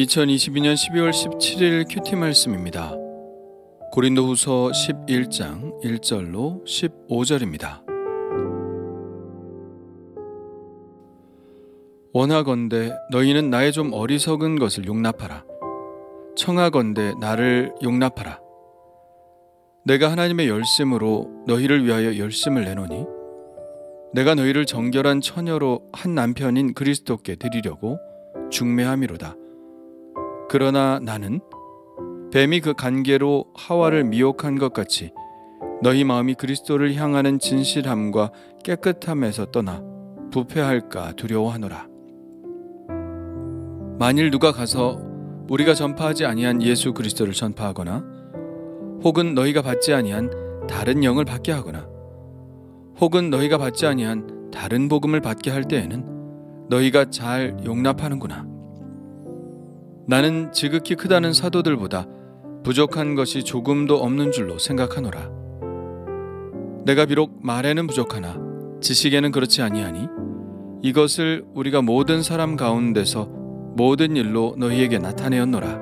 2022년 12월 17일 큐티 말씀입니다. 고린도후서 11장 1절로 15절입니다. 원하건대 너희는 나의 좀 어리석은 것을 용납하라. 청하건대 나를 용납하라. 내가 하나님의 열심으로 너희를 위하여 열심을 내노니 내가 너희를 정결한 처녀로 한 남편인 그리스도께 드리려고 중매함이로다. 그러나 나는 뱀이 그 간계로 하와를 미혹한 것 같이 너희 마음이 그리스도를 향하는 진실함과 깨끗함에서 떠나 부패할까 두려워하노라. 만일 누가 가서 우리가 전파하지 아니한 예수 그리스도를 전파하거나 혹은 너희가 받지 아니한 다른 영을 받게 하거나 혹은 너희가 받지 아니한 다른 복음을 받게 할 때에는 너희가 잘 용납하는구나. 나는 지극히 크다는 사도들보다 부족한 것이 조금도 없는 줄로 생각하노라. 내가 비록 말에는 부족하나 지식에는 그렇지 아니하니 이것을 우리가 모든 사람 가운데서 모든 일로 너희에게 나타내었노라.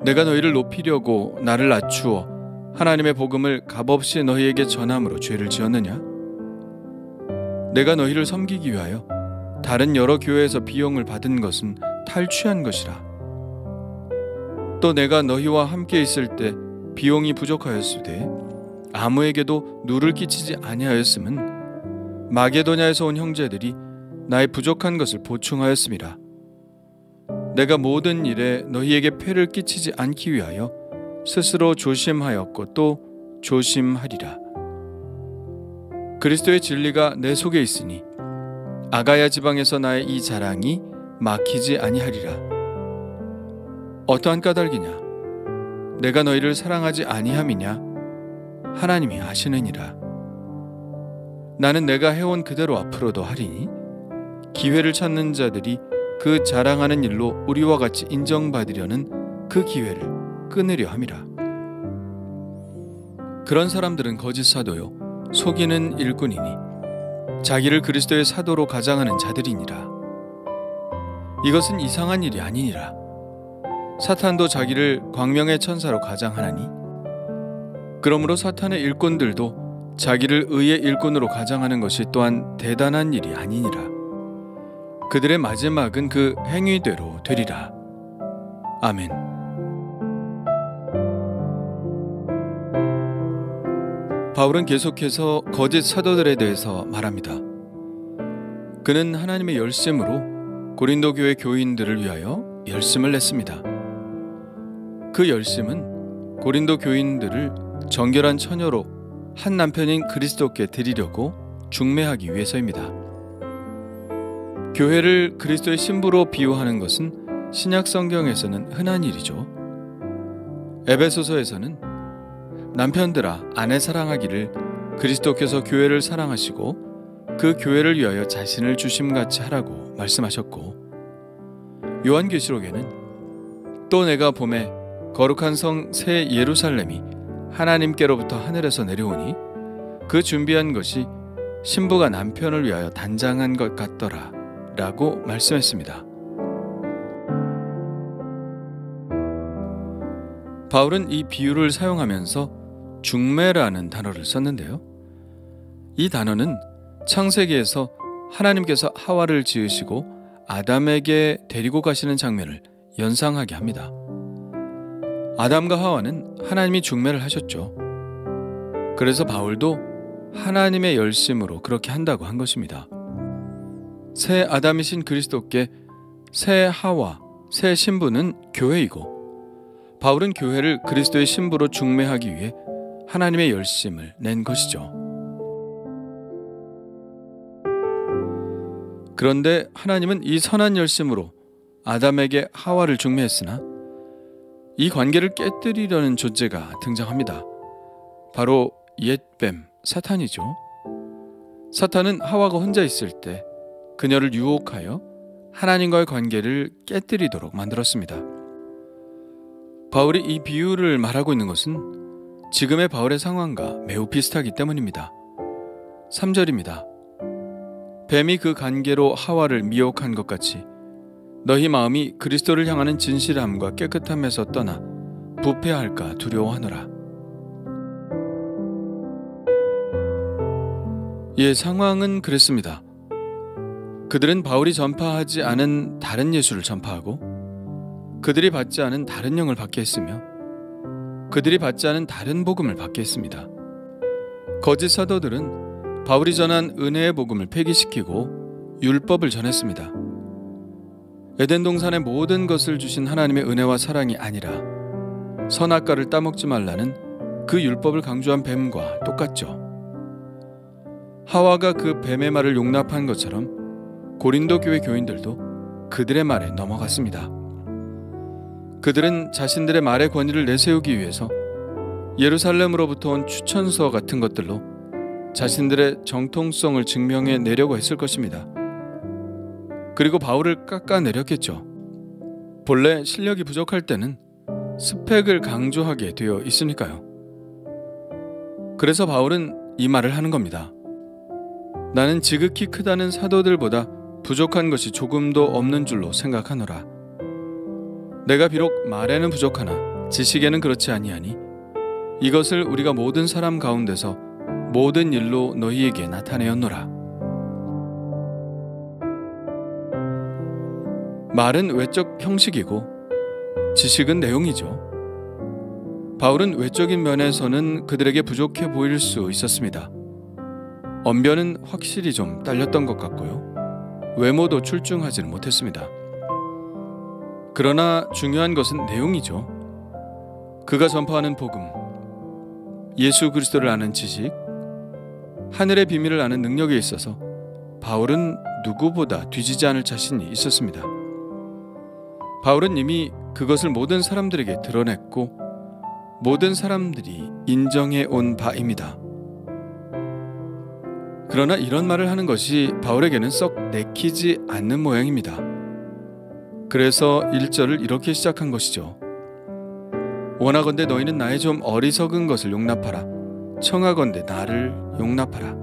내가 너희를 높이려고 나를 낮추어 하나님의 복음을 값없이 너희에게 전함으로 죄를 지었느냐? 내가 너희를 섬기기 위하여 다른 여러 교회에서 비용을 받은 것은 탈취한 것이라. 또 내가 너희와 함께 있을 때 비용이 부족하였으되 아무에게도 누를 끼치지 아니하였음은 마게도냐에서 온 형제들이 나의 부족한 것을 보충하였음이라. 내가 모든 일에 너희에게 폐를 끼치지 않기 위하여 스스로 조심하였고 또 조심하리라. 그리스도의 진리가 내 속에 있으니 아가야 지방에서 나의 이 자랑이 막히지 아니하리라. 어떠한 까닭이냐? 내가 너희를 사랑하지 아니함이냐? 하나님이 아시느니라. 나는 내가 해온 그대로 앞으로도 하리니 기회를 찾는 자들이 그 자랑하는 일로 우리와 같이 인정받으려는 그 기회를 끊으려 함이라. 그런 사람들은 거짓 사도요 속이는 일꾼이니 자기를 그리스도의 사도로 가장하는 자들이니라. 이것은 이상한 일이 아니니라. 사탄도 자기를 광명의 천사로 가장하나니 그러므로 사탄의 일꾼들도 자기를 의의 일꾼으로 가장하는 것이 또한 대단한 일이 아니니라. 그들의 마지막은 그 행위대로 되리라. 아멘. 바울은 계속해서 거짓 사도들에 대해서 말합니다. 그는 하나님의 열심으로 고린도 교회 교인들을 위하여 열심을 냈습니다. 그 열심은 고린도 교인들을 정결한 처녀로 한 남편인 그리스도께 드리려고 중매하기 위해서입니다. 교회를 그리스도의 신부로 비유하는 것은 신약 성경에서는 흔한 일이죠. 에베소서에서는 남편들아 아내 사랑하기를 그리스도께서 교회를 사랑하시고 그 교회를 위하여 자신을 주심같이 하라고 말씀하셨고, 요한계시록에는 또 내가 보매 거룩한 성 새 예루살렘이 하나님께로부터 하늘에서 내려오니 그 준비한 것이 신부가 남편을 위하여 단장한 것 같더라 라고 말씀했습니다. 바울은 이 비유를 사용하면서 중매라는 단어를 썼는데요. 이 단어는 창세기에서 하나님께서 하와를 지으시고 아담에게 데리고 가시는 장면을 연상하게 합니다. 아담과 하와는 하나님이 중매를 하셨죠. 그래서 바울도 하나님의 열심으로 그렇게 한다고 한 것입니다. 새 아담이신 그리스도께 새 하와, 새 신부는 교회이고 바울은 교회를 그리스도의 신부로 중매하기 위해 하나님의 열심을 낸 것이죠. 그런데 하나님은 이 선한 열심으로 아담에게 하와를 중매했으나 이 관계를 깨뜨리려는 존재가 등장합니다. 바로 옛뱀 사탄이죠. 사탄은 하와가 혼자 있을 때 그녀를 유혹하여 하나님과의 관계를 깨뜨리도록 만들었습니다. 바울이 이 비유를 말하고 있는 것은 지금의 바울의 상황과 매우 비슷하기 때문입니다. 3절입니다. 뱀이 그 관계로 하와를 미혹한 것 같이 너희 마음이 그리스도를 향하는 진실함과 깨끗함에서 떠나 부패할까 두려워하노라. 예, 상황은 그랬습니다. 그들은 바울이 전파하지 않은 다른 예수를 전파하고 그들이 받지 않은 다른 영을 받게 했으며 그들이 받지 않은 다른 복음을 받게 했습니다. 거짓 사도들은 바울이 전한 은혜의 복음을 폐기시키고 율법을 전했습니다. 에덴 동산의 모든 것을 주신 하나님의 은혜와 사랑이 아니라 선악과를 따먹지 말라는 그 율법을 강조한 뱀과 똑같죠. 하와가 그 뱀의 말을 용납한 것처럼 고린도 교회 교인들도 그들의 말에 넘어갔습니다. 그들은 자신들의 말의 권위를 내세우기 위해서 예루살렘으로부터 온 추천서 같은 것들로 자신들의 정통성을 증명해 내려고 했을 것입니다. 그리고 바울을 깎아내렸겠죠. 본래 실력이 부족할 때는 스펙을 강조하게 되어 있으니까요. 그래서 바울은 이 말을 하는 겁니다. 나는 지극히 크다는 사도들보다 부족한 것이 조금도 없는 줄로 생각하노라. 내가 비록 말에는 부족하나 지식에는 그렇지 아니하니 이것을 우리가 모든 사람 가운데서 모든 일로 너희에게 나타내었노라. 말은 외적 형식이고 지식은 내용이죠. 바울은 외적인 면에서는 그들에게 부족해 보일 수 있었습니다. 언변은 확실히 좀 딸렸던 것 같고요. 외모도 출중하지는 못했습니다. 그러나 중요한 것은 내용이죠. 그가 전파하는 복음, 예수 그리스도를 아는 지식, 하늘의 비밀을 아는 능력에 있어서 바울은 누구보다 뒤지지 않을 자신이 있었습니다. 바울은 이미 그것을 모든 사람들에게 드러냈고 모든 사람들이 인정해 온 바입니다. 그러나 이런 말을 하는 것이 바울에게는 썩 내키지 않는 모양입니다. 그래서 1절을 이렇게 시작한 것이죠. 원하건대 너희는 나의 좀 어리석은 것을 용납하라. 청하건대 나를 용납하라.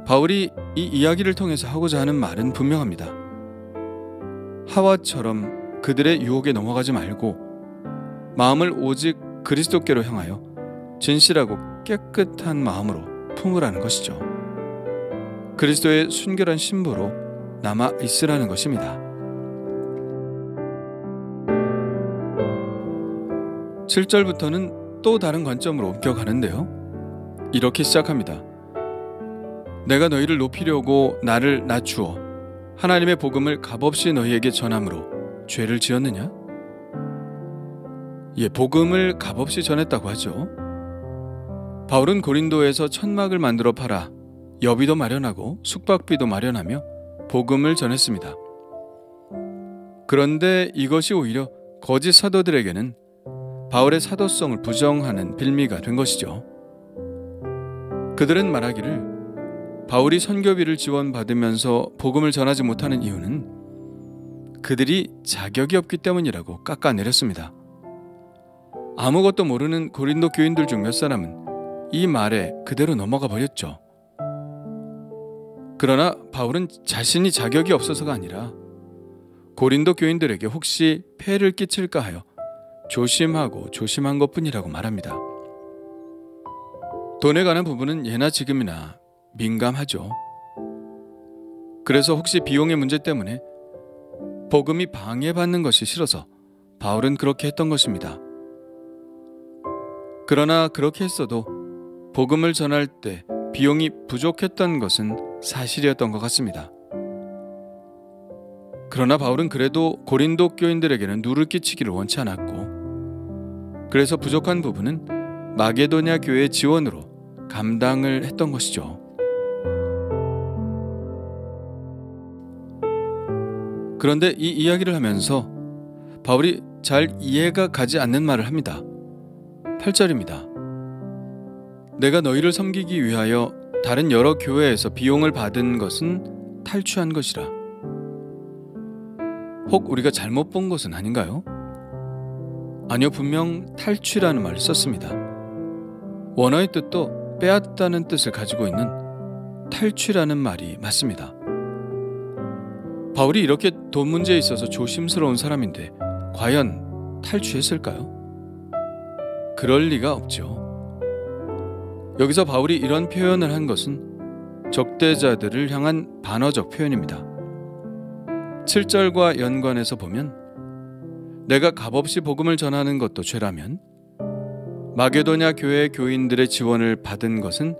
바울이 이 이야기를 통해서 하고자 하는 말은 분명합니다. 하와처럼 그들의 유혹에 넘어가지 말고 마음을 오직 그리스도께로 향하여 진실하고 깨끗한 마음으로 품으라는 것이죠. 그리스도의 순결한 신부로 남아 있으라는 것입니다. 7절부터는 또 다른 관점으로 옮겨가는데요. 이렇게 시작합니다. 내가 너희를 높이려고 나를 낮추어 하나님의 복음을 값없이 너희에게 전함으로 죄를 지었느냐? 예, 복음을 값없이 전했다고 하죠. 바울은 고린도에서 천막을 만들어 팔아 여비도 마련하고 숙박비도 마련하며 복음을 전했습니다. 그런데 이것이 오히려 거짓 사도들에게는 바울의 사도성을 부정하는 빌미가 된 것이죠. 그들은 말하기를 바울이 선교비를 지원받으면서 복음을 전하지 못하는 이유는 그들이 자격이 없기 때문이라고 깎아내렸습니다. 아무것도 모르는 고린도 교인들 중 몇 사람은 이 말에 그대로 넘어가 버렸죠. 그러나 바울은 자신이 자격이 없어서가 아니라 고린도 교인들에게 혹시 폐를 끼칠까 하여 조심하고 조심한 것뿐이라고 말합니다. 돈에 관한 부분은 예나 지금이나 민감하죠. 그래서 혹시 비용의 문제 때문에 복음이 방해받는 것이 싫어서 바울은 그렇게 했던 것입니다. 그러나 그렇게 했어도 복음을 전할 때 비용이 부족했던 것은 사실이었던 것 같습니다. 그러나 바울은 그래도 고린도 교인들에게는 누를 끼치기를 원치 않았고 그래서 부족한 부분은 마게도냐 교회의 지원으로 감당을 했던 것이죠. 그런데 이 이야기를 하면서 바울이 잘 이해가 가지 않는 말을 합니다. 8절입니다. 내가 너희를 섬기기 위하여 다른 여러 교회에서 비용을 받은 것은 탈취한 것이라. 혹 우리가 잘못 본 것은 아닌가요? 아니요, 분명 탈취라는 말을 썼습니다. 원어의 뜻도 빼앗다는 뜻을 가지고 있는 탈취라는 말이 맞습니다. 바울이 이렇게 돈 문제에 있어서 조심스러운 사람인데 과연 탈취했을까요? 그럴 리가 없죠. 여기서 바울이 이런 표현을 한 것은 적대자들을 향한 반어적 표현입니다. 7절과 연관해서 보면 내가 값없이 복음을 전하는 것도 죄라면 마게도냐 교회 교인들의 지원을 받은 것은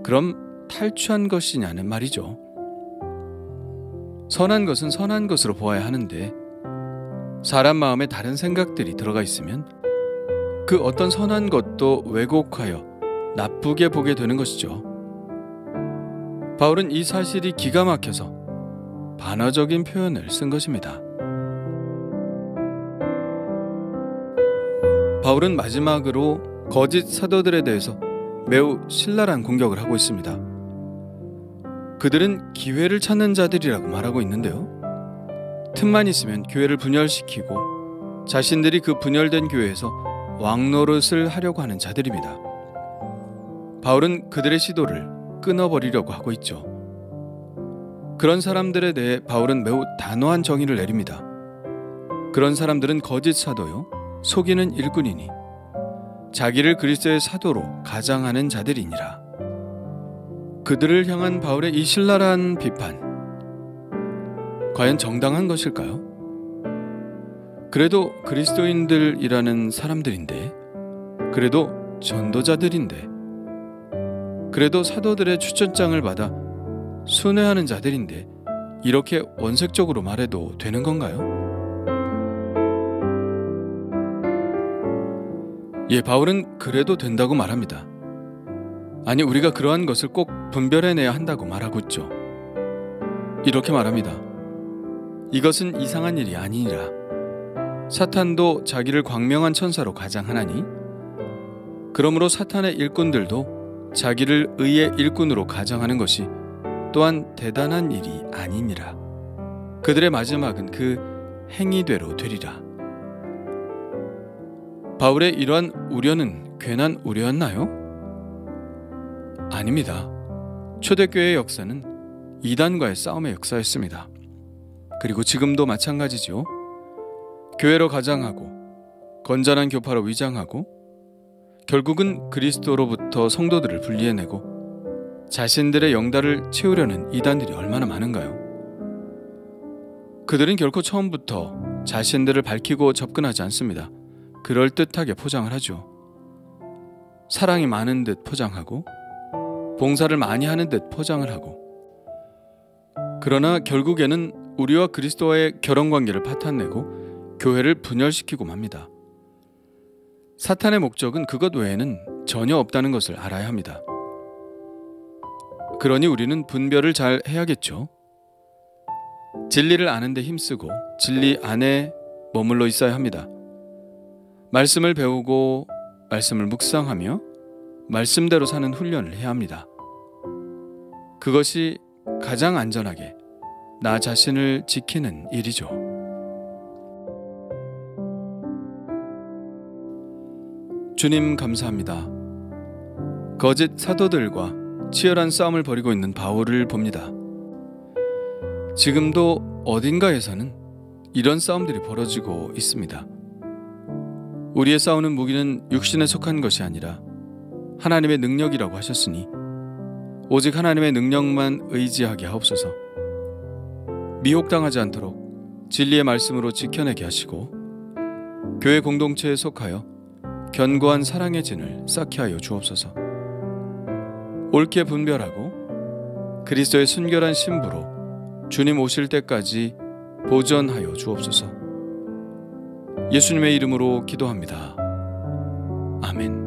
그럼 탈취한 것이냐는 말이죠. 선한 것은 선한 것으로 보아야 하는데 사람 마음에 다른 생각들이 들어가 있으면 그 어떤 선한 것도 왜곡하여 나쁘게 보게 되는 것이죠. 바울은 이 사실이 기가 막혀서 반어적인 표현을 쓴 것입니다. 바울은 마지막으로 거짓 사도들에 대해서 매우 신랄한 공격을 하고 있습니다. 그들은 기회를 찾는 자들이라고 말하고 있는데요. 틈만 있으면 교회를 분열시키고 자신들이 그 분열된 교회에서 왕노릇을 하려고 하는 자들입니다. 바울은 그들의 시도를 끊어버리려고 하고 있죠. 그런 사람들에 대해 바울은 매우 단호한 정의를 내립니다. 그런 사람들은 거짓 사도요, 속이는 일꾼이니 자기를 그리스도의 사도로 가장하는 자들이니라. 그들을 향한 바울의 이 신랄한 비판, 과연 정당한 것일까요? 그래도 그리스도인들이라는 사람들인데, 그래도 전도자들인데, 그래도 사도들의 추천장을 받아 순회하는 자들인데 이렇게 원색적으로 말해도 되는 건가요? 예, 바울은 그래도 된다고 말합니다. 아니, 우리가 그러한 것을 꼭 분별해내야 한다고 말하고 있죠. 이렇게 말합니다. 이것은 이상한 일이 아니니라. 사탄도 자기를 광명한 천사로 가장하나니 그러므로 사탄의 일꾼들도 자기를 의의 일꾼으로 가장하는 것이 또한 대단한 일이 아니니라. 그들의 마지막은 그 행위대로 되리라. 바울의 이러한 우려는 괜한 우려였나요? 아닙니다. 초대교회의 역사는 이단과의 싸움의 역사였습니다. 그리고 지금도 마찬가지죠. 교회로 가장하고 건전한 교파로 위장하고 결국은 그리스도로부터 성도들을 분리해내고 자신들의 영달을 채우려는 이단들이 얼마나 많은가요? 그들은 결코 처음부터 자신들을 밝히고 접근하지 않습니다. 그럴듯하게 포장을 하죠. 사랑이 많은 듯 포장하고 봉사를 많이 하는 듯 포장을 하고, 그러나 결국에는 우리와 그리스도와의 결혼관계를 파탄내고 교회를 분열시키고 맙니다. 사탄의 목적은 그것 외에는 전혀 없다는 것을 알아야 합니다. 그러니 우리는 분별을 잘 해야겠죠. 진리를 아는 데 힘쓰고 진리 안에 머물러 있어야 합니다. 말씀을 배우고 말씀을 묵상하며 말씀대로 사는 훈련을 해야 합니다. 그것이 가장 안전하게 나 자신을 지키는 일이죠. 주님 감사합니다. 거짓 사도들과 치열한 싸움을 벌이고 있는 바울을 봅니다. 지금도 어딘가에서는 이런 싸움들이 벌어지고 있습니다. 우리의 싸우는 무기는 육신에 속한 것이 아니라 하나님의 능력이라고 하셨으니 오직 하나님의 능력만 의지하게 하옵소서. 미혹당하지 않도록 진리의 말씀으로 지켜내게 하시고 교회 공동체에 속하여 견고한 사랑의 진을 쌓게 하여 주옵소서. 옳게 분별하고 그리스도의 순결한 신부로 주님 오실 때까지 보존하여 주옵소서. 예수님의 이름으로 기도합니다. 아멘.